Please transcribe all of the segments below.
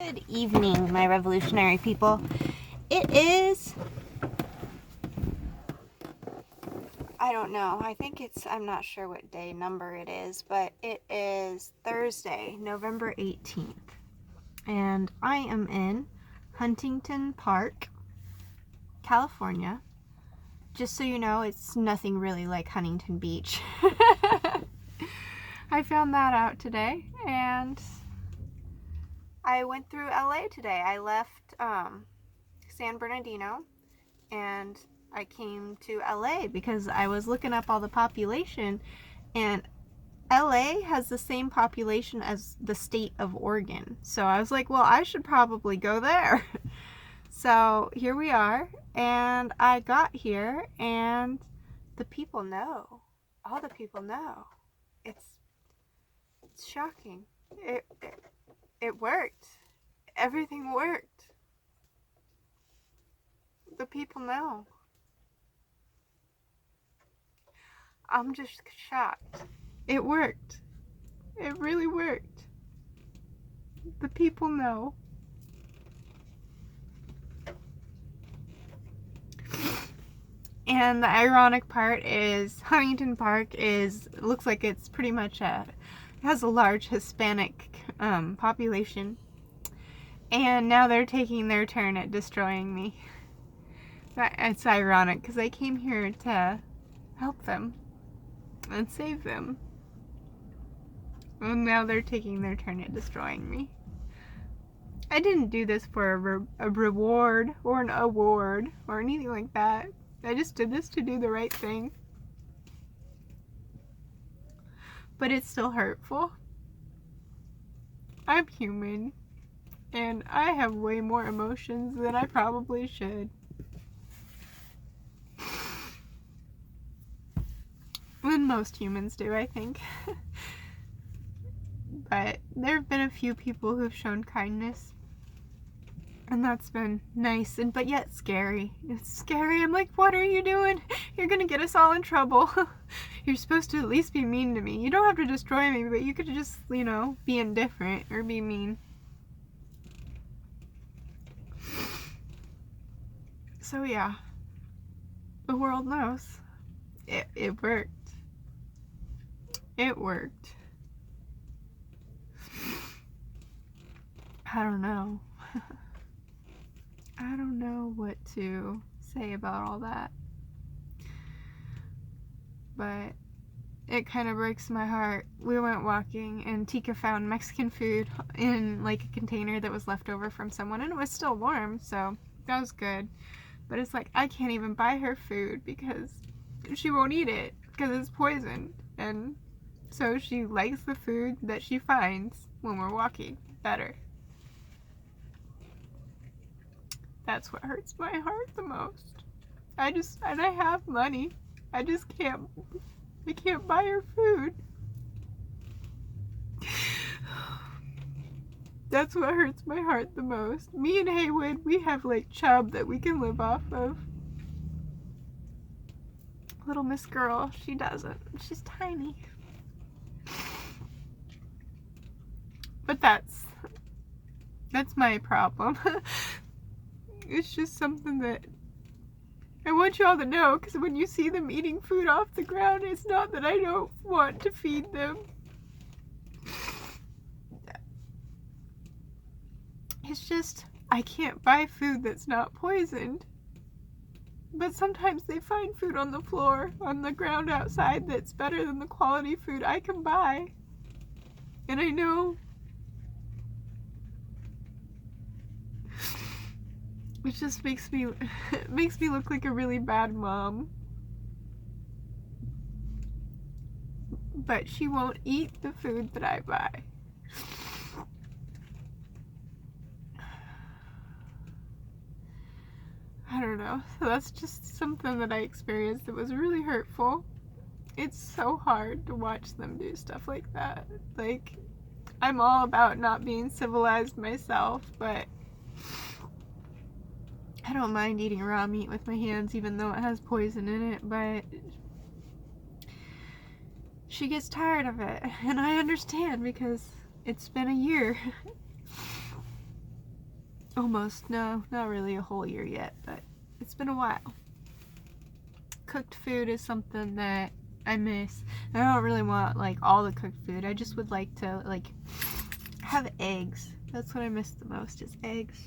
Good evening, my revolutionary people. It is, I don't know, I'm not sure what day number it is, but it is Thursday, November 18th. And I am in Huntington Park, California. Just so you know, it's nothing really like Huntington Beach. I found that out today, and I went through LA today. I left San Bernardino and I came to LA because I was looking up all the population, and LA has the same population as the state of Oregon. So I was like, well, I should probably go there. So here we are, and I got here, and the people know. All the people know. It's shocking. It worked. Everything worked. The people know. I'm just shocked. It worked. It really worked. The people know. And the ironic part is Huntington Park looks like it's pretty much it has a large Hispanic population. And now they're taking their turn at destroying me. It's ironic because I came here to help them and save them. And now they're taking their turn at destroying me. I didn't do this for a reward or an award or anything like that. I just did this to do the right thing. But it's still hurtful. I'm human, and I have way more emotions than I probably should. Than most humans do, I think. But there have been a few people who've shown kindness, and that's been nice, but yet scary. It's scary. I'm like, what are you doing? You're gonna get us all in trouble. You're supposed to at least be mean to me. You don't have to destroy me, but you could just, be indifferent or be mean. So yeah, the world knows. It worked. It worked. I don't know. I don't know what to say about all that. But it kind of breaks my heart. We went walking and Tika found Mexican food in like a container that was left over from someone, and it was still warm, so that was good. But it's like, I can't even buy her food because she won't eat it because it's poisoned. And so she likes the food that she finds when we're walking better. That's what hurts my heart the most. And I have money. I can't buy her food. That's what hurts my heart the most. Me and Haywood, we have like chub that we can live off of. Little Miss Girl, she doesn't. She's tiny. But that's my problem. It's just something that I want you all to know, because when you see them eating food off the ground, it's not that I don't want to feed them. It's just, I can't buy food that's not poisoned. But sometimes they find food on the floor, on the ground outside, that's better than the quality food I can buy. And I know it just makes me look like a really bad mom. But she won't eat the food that I buy. I don't know. So that's just something that I experienced that was really hurtful. It's so hard to watch them do stuff like that. Like, I'm all about not being civilized myself, but I don't mind eating raw meat with my hands even though it has poison in it, but she gets tired of it, and I understand because it's been a year. almost, no, not really a whole year yet, but it's been a while. Cooked food is something that I miss. I don't really want like all the cooked food. I just would like to like have eggs. That's what I miss the most, is eggs.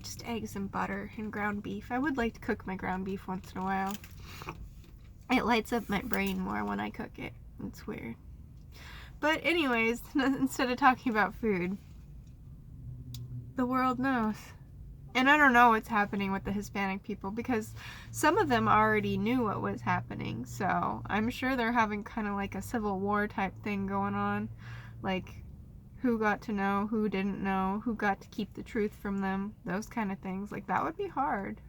Just eggs and butter and ground beef. I would like to cook my ground beef once in a while. It lights up my brain more when I cook it. It's weird. But anyways, instead of talking about food, the world knows. And I don't know what's happening with the Hispanic people, because some of them already knew what was happening. So I'm sure they're having kind of like a civil war type thing going on. Like, who got to know, who didn't know, who got to keep the truth from them, those kind of things. Like, that would be hard.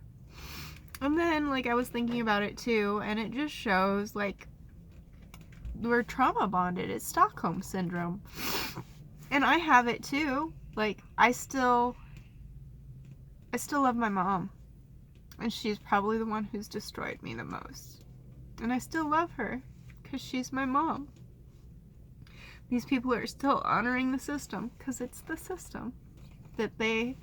And then, like, I was thinking about it too, and it just shows, like, we're trauma bonded. It's Stockholm Syndrome. And I have it too. Like, I still love my mom. And she's probably the one who's destroyed me the most. And I still love her, because she's my mom. These people are still honoring the system, because it's the system that they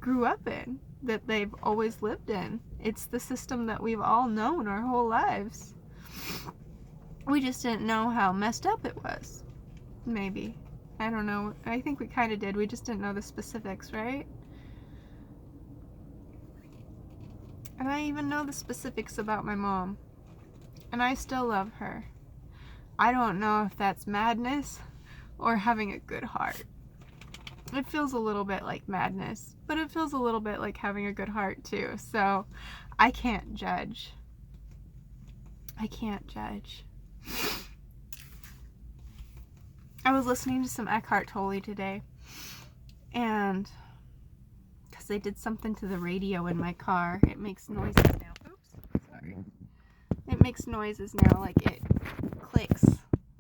grew up in, that they've always lived in. It's the system that we've all known our whole lives. We just didn't know how messed up it was. Maybe. I don't know. I think we kind of did. We just didn't know the specifics, right? And I even know the specifics about my mom. And I still love her. I don't know if that's madness or having a good heart. It feels a little bit like madness, but it feels a little bit like having a good heart too. So I can't judge. I can't judge. I was listening to some Eckhart Tolle today, and because they did something to the radio in my car, it makes noises now. Oops, sorry. It makes noises now, like it clicks.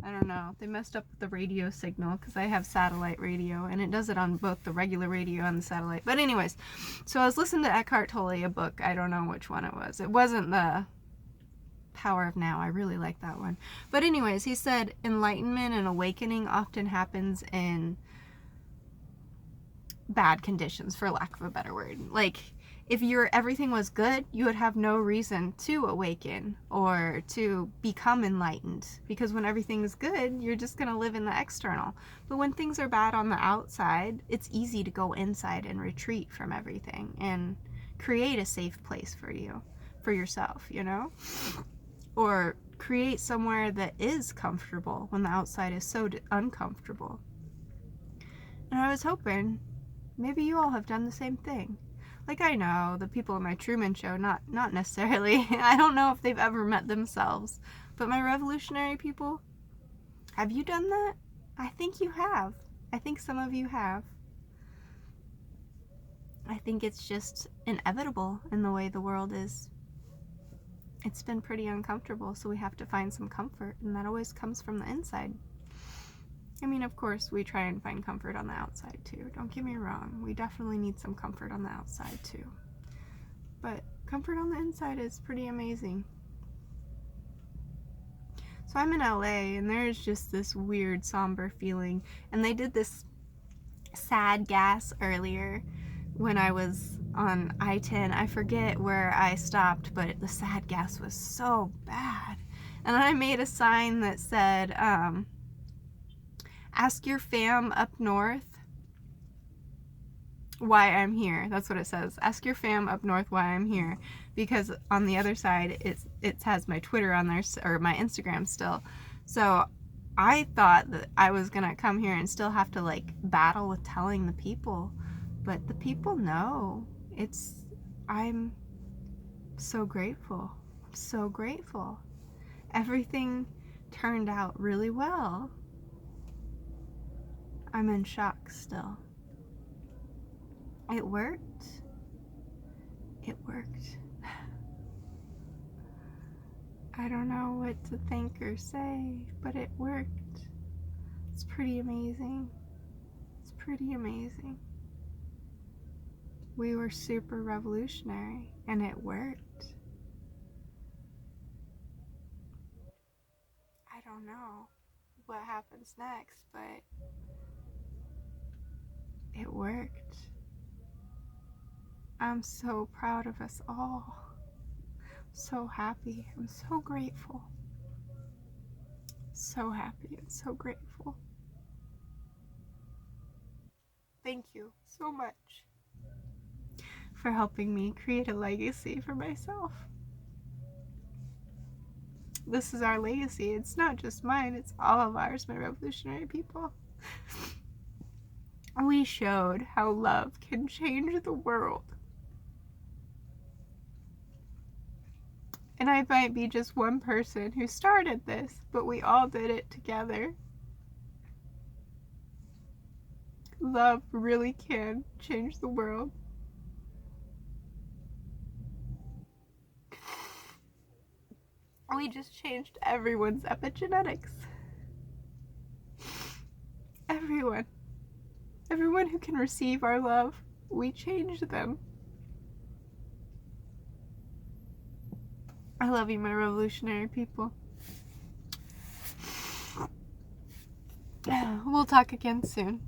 I don't know. They messed up with the radio signal, because I have satellite radio, and it does it on both the regular radio and the satellite. But anyways, so I was listening to Eckhart Tolle, a book. I don't know which one it was. It wasn't the Power of Now. I really like that one. But anyways, he said enlightenment and awakening often happens in bad conditions, for lack of a better word. Like, if everything was good, you would have no reason to awaken or to become enlightened, because when everything is good, you're just going to live in the external. But when things are bad on the outside, it's easy to go inside and retreat from everything and create a safe place for you, for yourself, you know? Or create somewhere that is comfortable when the outside is so uncomfortable. And I was hoping maybe you all have done the same thing. Like, I know the people in my Truman Show, not necessarily. I don't know if they've ever met themselves. But my revolutionary people, have you done that? I think you have. I think some of you have. I think it's just inevitable in the way the world is. It's been pretty uncomfortable, so we have to find some comfort, and that always comes from the inside. I mean, of course, we try and find comfort on the outside, too. Don't get me wrong. We definitely need some comfort on the outside, too. But comfort on the inside is pretty amazing. So I'm in LA, and there's just this weird, somber feeling. And they did this sad gas earlier when I was on I-10. I forget where I stopped, but the sad gas was so bad. And I made a sign that said, ask your fam up north why I'm here. That's what it says. Ask your fam up north why I'm here. Because on the other side, it has my Twitter on there, or my Instagram still. So I thought that I was going to come here and still have to, like, battle with telling the people. But the people know. I'm so grateful. I'm so grateful. Everything turned out really well. I'm in shock still. It worked. It worked. I don't know what to think or say, but it worked. It's pretty amazing. It's pretty amazing. We were super revolutionary, and it worked. I don't know what happens next, but It worked. I'm so proud of us all. So happy. I'm so grateful. So happy and so grateful. Thank you so much for helping me create a legacy for myself. This is our legacy. It's not just mine, it's all of ours, my revolutionary people. We showed how love can change the world. And I might be just one person who started this, but we all did it together. Love really can change the world. We just changed everyone's epigenetics. Everyone. Everyone who can receive our love, we changed them. I love you, my revolutionary people. We'll talk again soon.